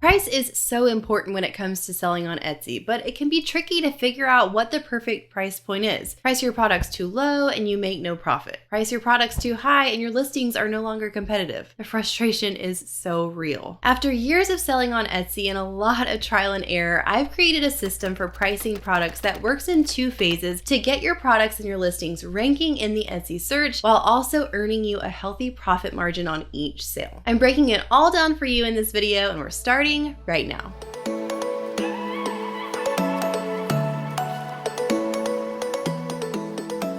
Price is so important when it comes to selling on Etsy, but it can be tricky to figure out what the perfect price point is. Price your products too low and you make no profit. Price your products too high and your listings are no longer competitive. The frustration is so real. After years of selling on Etsy and a lot of trial and error, I've created a system for pricing products that works in two phases to get your products and your listings ranking in the Etsy search while also earning you a healthy profit margin on each sale. I'm breaking it all down for you in this video and we're starting right now.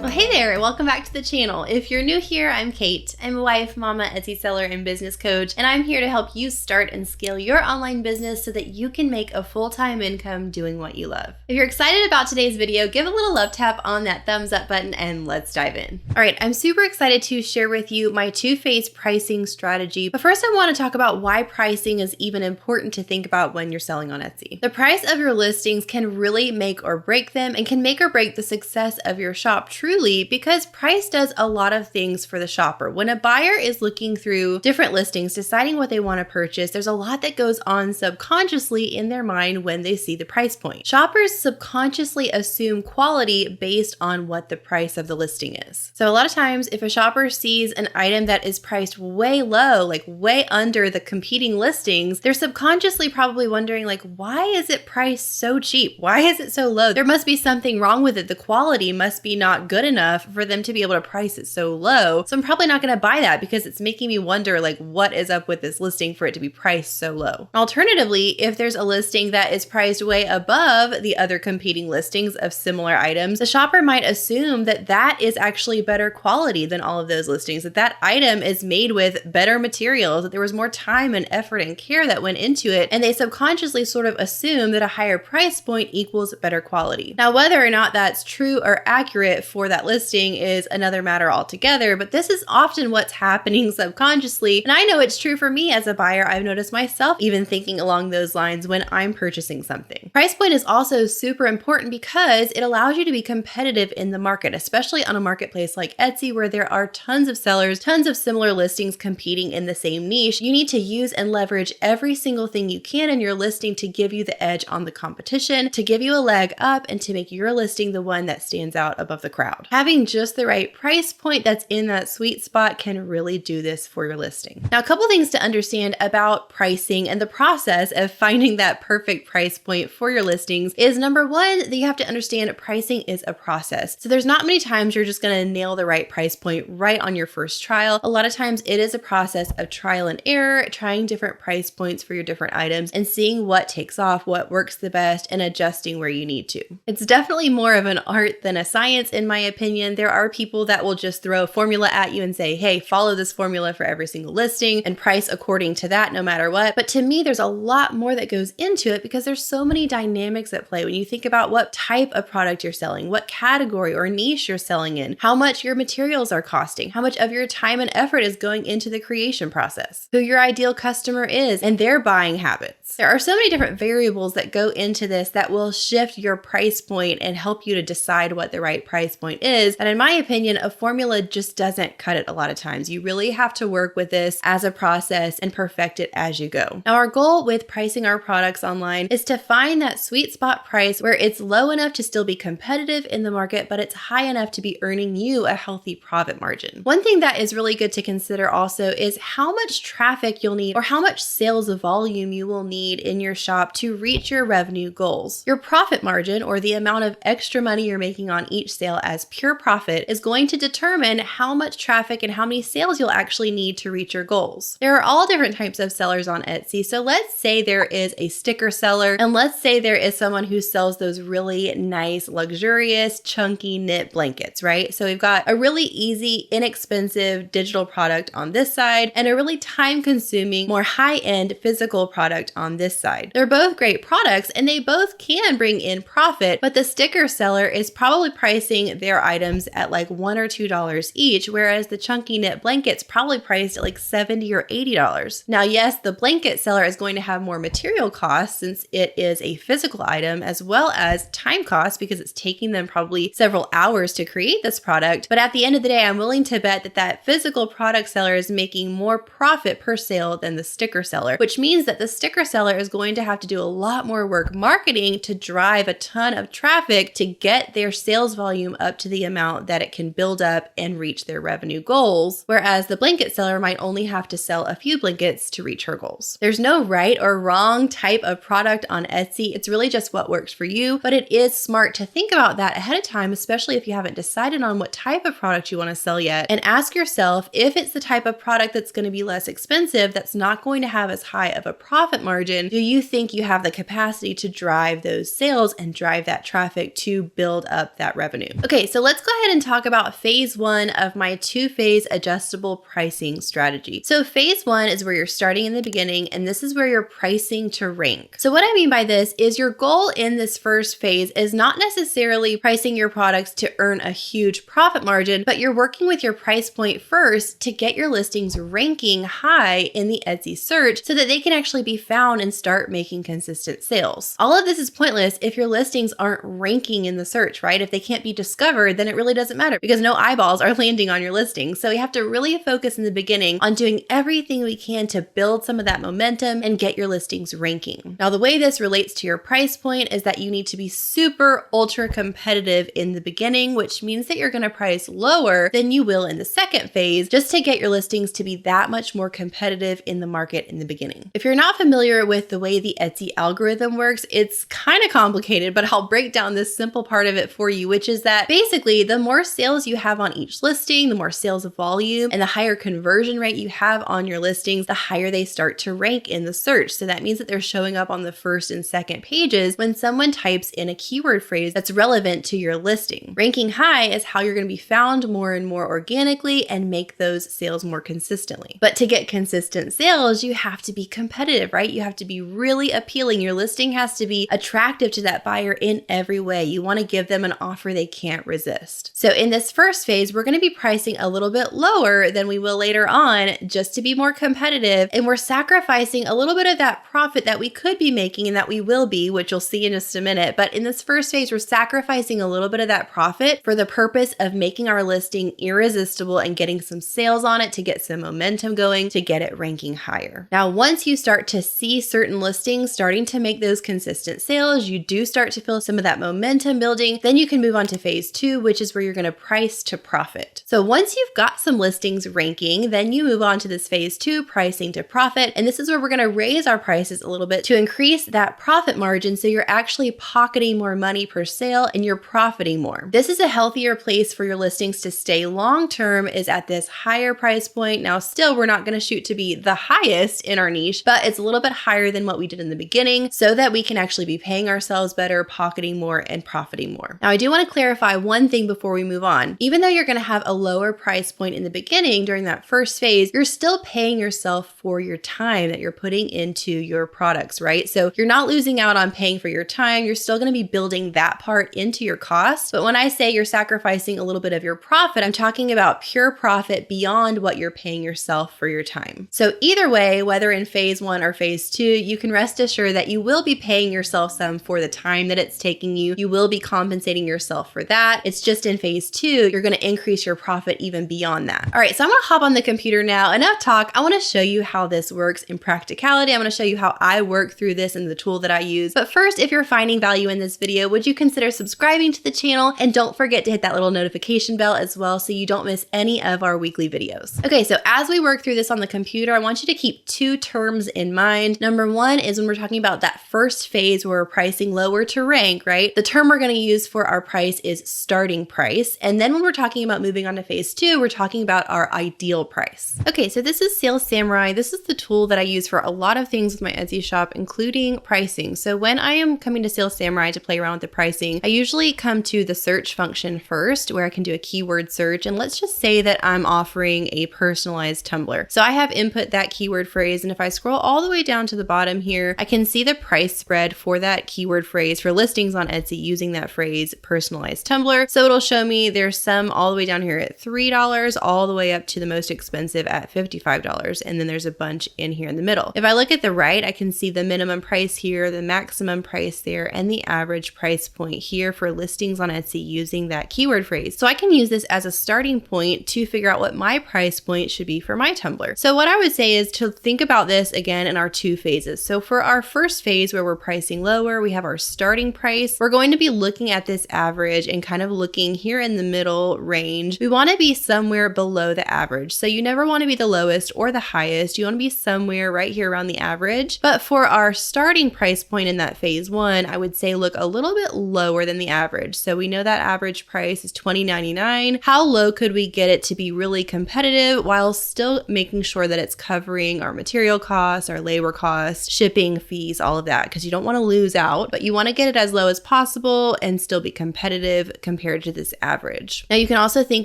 Well, hey there, and welcome back to the channel. If you're new here, I'm Kate. I'm a wife, mama, Etsy seller, and business coach, and I'm here to help you start and scale your online business so that you can make a full-time income doing what you love. If you're excited about today's video, give a little love tap on that thumbs up button and let's dive in. All right, I'm super excited to share with you my two-phase pricing strategy, but first I want to talk about why pricing is even important to think about when you're selling on Etsy. The price of your listings can really make or break them and can make or break the success of your shop truly, because price does a lot of things for the shopper. When a buyer is looking through different listings, deciding what they want to purchase, there's a lot that goes on subconsciously in their mind when they see the price point. Shoppers subconsciously assume quality based on what the price of the listing is. So a lot of times, if a shopper sees an item that is priced way low, like way under the competing listings, they're subconsciously probably wondering, like, why is it priced so cheap? Why is it so low? There must be something wrong with it. The quality must be not good enough for them to be able to price it so low. So I'm probably not going to buy that because it's making me wonder, like, what is up with this listing for it to be priced so low? Alternatively, if there's a listing that is priced way above the other competing listings of similar items, the shopper might assume that that is actually better quality than all of those listings, that that item is made with better materials, that there was more time and effort and care that went into it, and they subconsciously sort of assume that a higher price point equals better quality. Now, whether or not that's true or accurate for that listing is another matter altogether, but this is often what's happening subconsciously. And I know it's true for me as a buyer. I've noticed myself even thinking along those lines when I'm purchasing something. Price point is also super important because it allows you to be competitive in the market, especially on a marketplace like Etsy, where there are tons of sellers, tons of similar listings competing in the same niche. You need to use and leverage every single thing you can in your listing to give you the edge on the competition, to give you a leg up, and to make your listing the one that stands out above the crowd. Having just the right price point that's in that sweet spot can really do this for your listing. Now, a couple things to understand about pricing and the process of finding that perfect price point for your listings is, number one, that you have to understand pricing is a process. So there's not many times you're just going to nail the right price point right on your first trial. A lot of times it is a process of trial and error, trying different price points for your different items and seeing what takes off, what works the best, and adjusting where you need to. It's definitely more of an art than a science, in my opinion. There are people that will just throw a formula at you and say, hey, follow this formula for every single listing and price according to that no matter what. But to me, there's a lot more that goes into it because there's so many dynamics at play when you think about what type of product you're selling, what category or niche you're selling in, how much your materials are costing, how much of your time and effort is going into the creation process, who your ideal customer is, and their buying habits. There are so many different variables that go into this that will shift your price point and help you to decide what the right price point is. And in my opinion, a formula just doesn't cut it a lot of times. You really have to work with this as a process and perfect it as you go. Now, our goal with pricing our products online is to find that sweet spot price where it's low enough to still be competitive in the market, but it's high enough to be earning you a healthy profit margin. One thing that is really good to consider also is how much traffic you'll need or how much sales volume you will need in your shop to reach your revenue goals. Your profit margin, or the amount of extra money you're making on each sale as pure profit, is going to determine how much traffic and how many sales you'll actually need to reach your goals. There are all different types of sellers on Etsy. So let's say there is a sticker seller, and let's say there is someone who sells those really nice, luxurious, chunky knit blankets, right? So we've got a really easy, inexpensive digital product on this side and a really time-consuming, more high-end physical product on this side. They're both great products and they both can bring in profit, but the sticker seller is probably pricing their seller items at like $1 or $2 each, whereas the chunky knit blanket's probably priced at like $70 or $80. Now, yes, the blanket seller is going to have more material costs since it is a physical item, as well as time costs because it's taking them probably several hours to create this product. But at the end of the day, I'm willing to bet that that physical product seller is making more profit per sale than the sticker seller, which means that the sticker seller is going to have to do a lot more work marketing to drive a ton of traffic to get their sales volume up to the amount that it can build up and reach their revenue goals, whereas the blanket seller might only have to sell a few blankets to reach her goals. There's no right or wrong type of product on Etsy. It's really just what works for you, but it is smart to think about that ahead of time, especially if you haven't decided on what type of product you want to sell yet, and ask yourself if it's the type of product that's going to be less expensive, that's not going to have as high of a profit margin. Do you think you have the capacity to drive those sales and drive that traffic to build up that revenue? Okay, so let's go ahead and talk about phase one of my two-phase adjustable pricing strategy. So phase one is where you're starting in the beginning, and this is where you're pricing to rank. So what I mean by this is your goal in this first phase is not necessarily pricing your products to earn a huge profit margin, but you're working with your price point first to get your listings ranking high in the Etsy search so that they can actually be found and start making consistent sales. All of this is pointless if your listings aren't ranking in the search, right? If they can't be discovered, then it really doesn't matter because no eyeballs are landing on your listing. So we have to really focus in the beginning on doing everything we can to build some of that momentum and get your listings ranking. Now, the way this relates to your price point is that you need to be super ultra competitive in the beginning, which means that you're going to price lower than you will in the second phase just to get your listings to be that much more competitive in the market in the beginning. If you're not familiar with the way the Etsy algorithm works, it's kind of complicated, but I'll break down this simple part of it for you, which is that basically the more sales you have on each listing, the more sales volume and the higher conversion rate you have on your listings, the higher they start to rank in the search. So that means that they're showing up on the first and second pages when someone types in a keyword phrase that's relevant to your listing. Ranking high is how you're going to be found more and more organically and make those sales more consistently. But to get consistent sales, you have to be competitive, right? You have to be really appealing. Your listing has to be attractive to that buyer in every way. You want to give them an offer they can't resist. So in this first phase, we're going to be pricing a little bit lower than we will later on just to be more competitive. And we're sacrificing a little bit of that profit that we could be making and that we will be, which you'll see in just a minute. But in this first phase, we're sacrificing a little bit of that profit for the purpose of making our listing irresistible and getting some sales on it to get some momentum going to get it ranking higher. Now, once you start to see certain listings starting to make those consistent sales, you do start to feel some of that momentum building, then you can move on to phase two, which is where you're going to price to profit. So once you've got some listings ranking, then you move on to this phase two, pricing to profit. And this is where we're going to raise our prices a little bit to increase that profit margin so you're actually pocketing more money per sale and you're profiting more. This is a healthier place for your listings to stay long-term, is at this higher price point. Now, still, we're not going to shoot to be the highest in our niche, but it's a little bit higher than what we did in the beginning so that we can actually be paying ourselves better, pocketing more, and profiting more. Now, I do want to clarify one thing before we move on. Even though you're going to have a lower price point in the beginning during that first phase, you're still paying yourself for your time that you're putting into your products, right? So you're not losing out on paying for your time. You're still going to be building that part into your cost. But when I say you're sacrificing a little bit of your profit, I'm talking about pure profit beyond what you're paying yourself for your time. So either way, whether in phase one or phase two, you can rest assured that you will be paying yourself some for the time that it's taking you. You will be compensating yourself for that. It's just in phase two, you're going to increase your profit even beyond that. All right, so I'm going to hop on the computer now. Enough talk. I want to show you how this works in practicality. I'm going to show you how I work through this and the tool that I use. But first, if you're finding value in this video, would you consider subscribing to the channel? And don't forget to hit that little notification bell as well so you don't miss any of our weekly videos. Okay, so as we work through this on the computer, I want you to keep two terms in mind. Number one is when we're talking about that first phase where we're pricing lower to rank, right? The term we're going to use for our price is starting price. And then when we're talking about moving on to phase two, we're talking about our ideal price. Okay, so this is Sales Samurai. This is the tool that I use for a lot of things with my Etsy shop, including pricing. So when I am coming to Sales Samurai to play around with the pricing, I usually come to the search function first, where I can do a keyword search. And let's just say that I'm offering a personalized tumbler. So I have input that keyword phrase. And if I scroll all the way down to the bottom here, I can see the price spread for that keyword phrase for listings on Etsy using that phrase personalized tumbler. So it'll show me there's some all the way down here at $3 all the way up to the most expensive at $55. And then there's a bunch in here in the middle. If I look at the right, I can see the minimum price here, the maximum price there, and the average price point here for listings on Etsy using that keyword phrase. So I can use this as a starting point to figure out what my price point should be for my Tumblr. So what I would say is to think about this again in our two phases. So for our first phase where we're pricing lower, we have our starting price. We're going to be looking at this average and kind of looking here in the middle range. We want to be somewhere below the average. So you never want to be the lowest or the highest. You want to be somewhere right here around the average. But for our starting price point in that phase one, I would say look a little bit lower than the average. So we know that average price is $20.99. How low could we get it to be really competitive while still making sure that it's covering our material costs, our labor costs, shipping fees, all of that, because you don't want to lose out, but you want to get it as low as possible and still be competitive compared to this average. Now you can also think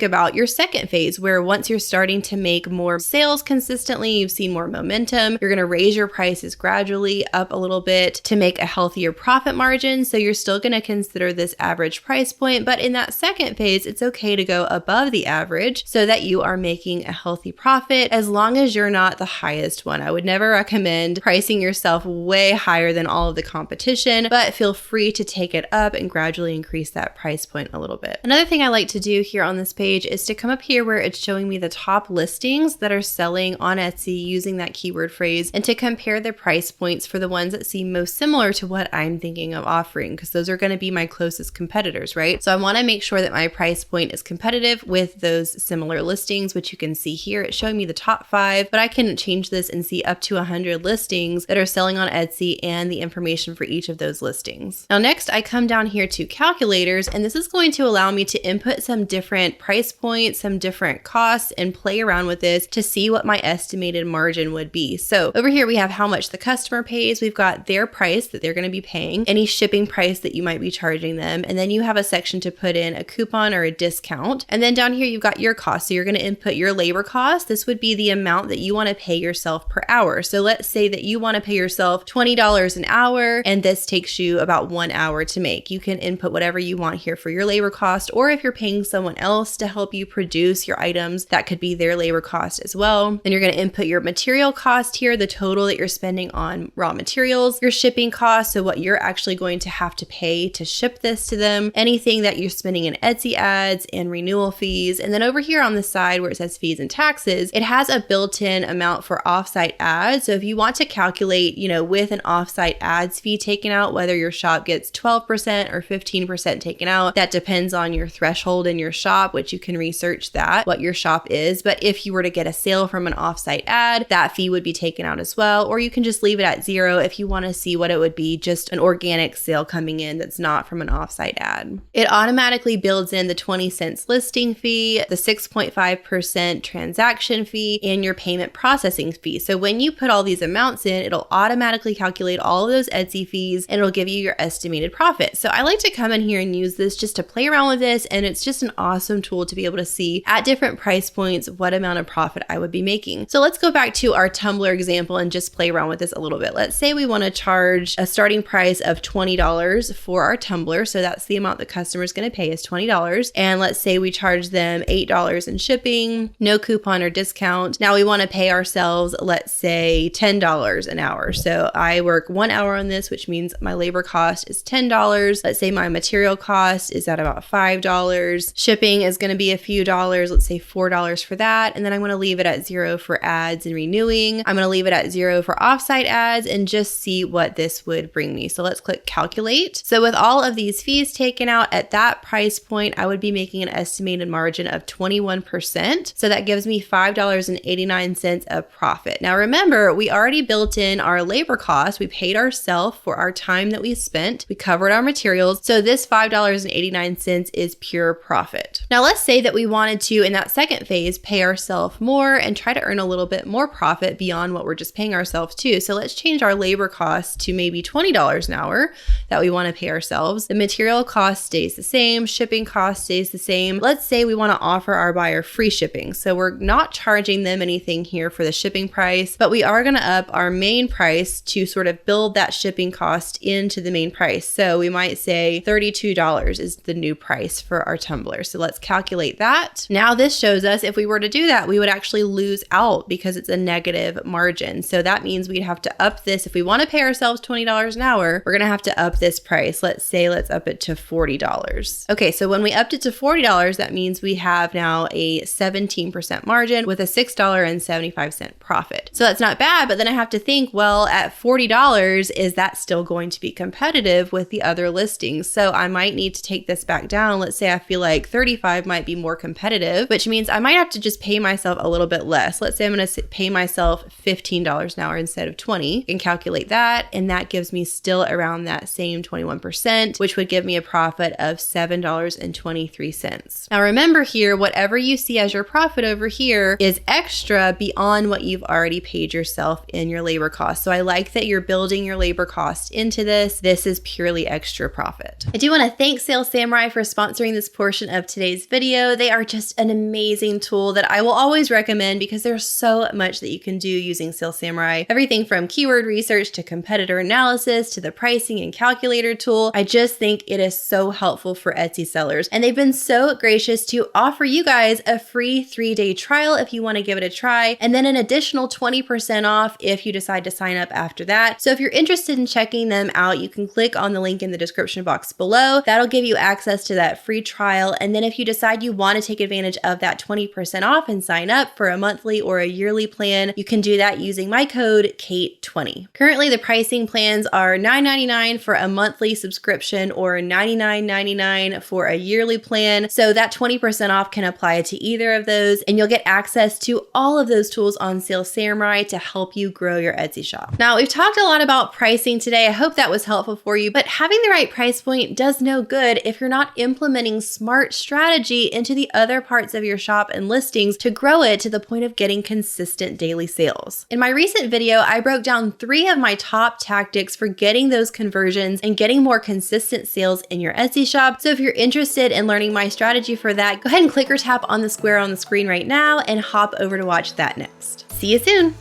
about your second phase where once you're starting to make more sales consistently, you've seen more momentum, you're going to raise your prices gradually up a little bit to make a healthier profit margin. So you're still going to consider this average price point, but in that second phase, it's okay to go above the average so that you are making a healthy profit as long as you're not the highest one. I would never recommend pricing yourself way higher than all of the competition, but feel free to take it up and gradually increase that price point a little bit. Another thing I like to do here on this page is to come up here where it's showing me the top listings that are selling on Etsy using that keyword phrase and to compare the price points for the ones that seem most similar to what I'm thinking of offering, because those are going to be my closest competitors, right? So I want to make sure that my price point is competitive with those similar listings, which you can see here. It's showing me the top 5, but I can change this and see up to 100 listings that are selling on Etsy and the information for each of those listings. Now next I come down here to calculators, and this is going to allow me to input some different price points, some different costs, and play around with this to see what my estimated margin would be. So over here we have how much the customer pays. We've got their price that they're going to be paying, any shipping price that you might be charging them, and then you have a section to put in a coupon or a discount. And then down here you've got your cost. So you're going to input your labor cost. This would be the amount that you want to pay yourself per hour. So let's say that you want to pay yourself $20 an hour, and this takes you about 1 hour to make. You can input whatever you want here for your labor cost, or if you're paying someone else to help you produce your items, that could be their labor cost as well. Then you're going to input your material cost here, the total that you're spending on raw materials, your shipping cost, so what you're actually going to have to pay to ship this to them, anything that you're spending in Etsy ads and renewal fees. And then over here on the side where it says fees and taxes, it has a built-in amount for offsite ads. So if you want to calculate, with an offsite ads fee taken out, whether your shop gets 12% or 15% taken out, that depends on your threshold in your shop, which you can research that, what your shop is. But if you were to get a sale from an offsite ad, that fee would be taken out as well. Or you can just leave it at 0 if you want to see what it would be, just an organic sale coming in that's not from an offsite ad. It automatically builds in the 20 cents listing fee, the 6.5% transaction fee, and your payment processing fee. So when you put all these amounts in, it'll automatically calculate all of those Etsy fees and it'll give you your estimated profit. So I like to come in here and use this just to play around with this, and it's just an awesome tool to be able to see at different price points what amount of profit I would be making. So let's go back to our Tumblr example and just play around with this a little bit. Let's say we want to charge a starting price of $20 for our Tumblr. So that's the amount the customer is going to pay is $20. And let's say we charge them $8 in shipping, no coupon or discount. Now we want to pay ourselves, let's say $10 an hour. So I work 1 hour on this, which means my labor cost is $10. Let's say my material cost is at about $5. Shipping is going to be a few dollars, let's say $4 for that. And then I'm going to leave it at 0 for ads and renewing. I'm going to leave it at 0 for offsite ads and just see what this would bring me. So let's click calculate. So with all of these fees taken out at that price point, I would be making an estimated margin of 21%. So that gives me $5.89 of profit. Now remember, we already built in our labor cost. We paid ourselves for our time that we spent. We covered our materials. So this $5.89 is pure profit. Now let's say that we wanted to, in that second phase, pay ourselves more and try to earn a little bit more profit beyond what we're just paying ourselves to. So let's change our labor cost to maybe $20 an hour that we want to pay ourselves. The material cost stays the same. Shipping cost stays the same. Let's say we want to offer our buyer free shipping. So we're not charging them anything here for the shipping price, but we are going to up our main price to sort of build that shipping cost into the main price. So we might say $32 is the new price for our tumbler. So let's calculate that. Now this shows us if we were to do that, we would actually lose out because it's a negative margin. So that means we'd have to up this. If we want to pay ourselves $20 an hour, we're going to have to up this price. Let's up it to $40. Okay, so when we upped it to $40, that means we have now a 17% margin with a $6.75 profit. So that's not bad, but then I have to think, well, at $40, is that still going to be competitive with the other listings? So I might need to take this back down. Let's say I feel like 35 might be more competitive, which means I might have to just pay myself a little bit less. Let's say I'm going to pay myself $15 an hour instead of 20 and calculate that. And that gives me still around that same 21%, which would give me a profit of $7.23. Now remember here, whatever you see as your profit over here is extra beyond what you've already paid yourself in your labor costs. So I like that you're building your labor cost into this. This is purely extra profit. I do want to thank Sales Samurai for sponsoring this portion of today's video. They are just an amazing tool that I will always recommend because there's so much that you can do using Sales Samurai. Everything from keyword research to competitor analysis to the pricing and calculator tool. I just think it is so helpful for Etsy sellers. And they've been so gracious to offer you guys a free 3-day trial if you want to give it a try, and then an additional 20% off if you decide to sign up after that. So if you're interested in checking them out, you can click on the link in the description box below. That'll give you access to that free trial. And then if you decide you want to take advantage of that 20% off and sign up for a monthly or a yearly plan, you can do that using my code KATE20. Currently, the pricing plans are $9.99 for a monthly subscription or $99.99 for a yearly plan. So that 20% off can apply to either of those, and you'll get access to all of those tools on Sales Samurai to help you grow your Etsy shop. Now, we've talked a lot about pricing today. I hope that was helpful for you, but having the right price point does no good if you're not implementing smart strategy into the other parts of your shop and listings to grow it to the point of getting consistent daily sales. In my recent video, I broke down 3 of my top tactics for getting those conversions and getting more consistent sales in your Etsy shop. So if you're interested in learning my strategy for that, go ahead and click or tap on the square on the screen right now and hop over to watch that next. See you soon.